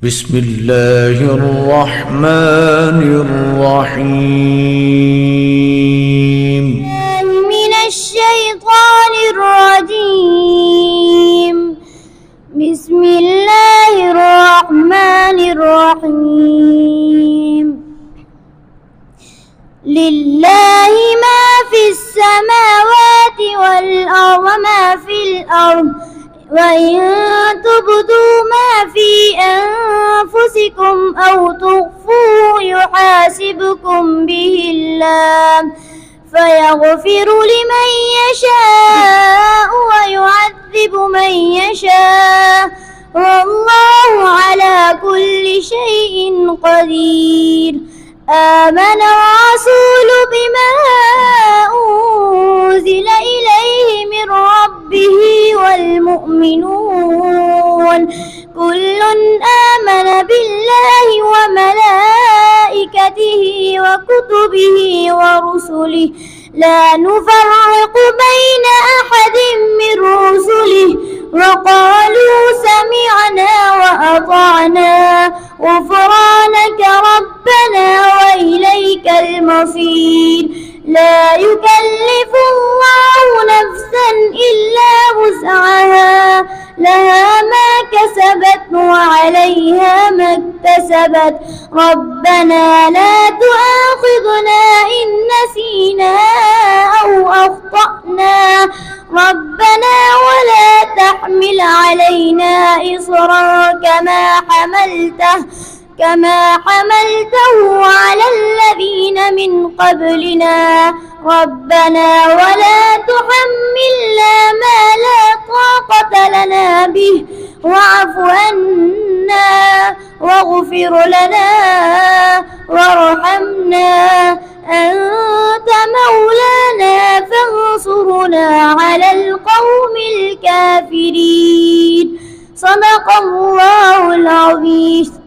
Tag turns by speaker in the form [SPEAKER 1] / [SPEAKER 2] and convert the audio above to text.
[SPEAKER 1] بسم الله الرحمن الرحيم.
[SPEAKER 2] من الشيطان الرجيم. بسم الله الرحمن الرحيم. لله ما في السماوات والأرض وما في الأرض، وإن تبدوا ما في أنفسكم أو تخفوه يحاسبكم به الله فيغفر لمن يشاء ويعذب من يشاء، والله على كل شيء قدير. آمن الرسول بما أنزل إليه من ربه والمؤمنون كل آمن بالله وملائكته وكتبه ورسله لا نفرق بين أحد من رسله وقالوا سمعنا وأطعنا غفرانك ربنا وإليك المصير. لا يكلف الله نفسا إلا وسعها، لها ما كسبت وعليها ما اكتسبت. ربنا لا تؤاخذنا إن نسينا أو أخطأنا، ربنا ولا تحمل علينا إصرا كما حملته على الذين من قبلنا. ربنا ولا تحملنا ما لا طاقة لنا به، واعف عنا واغفر لنا وارحمنا، أنت مولانا فانصرنا على القوم الكافرين. صدق الله العظيم.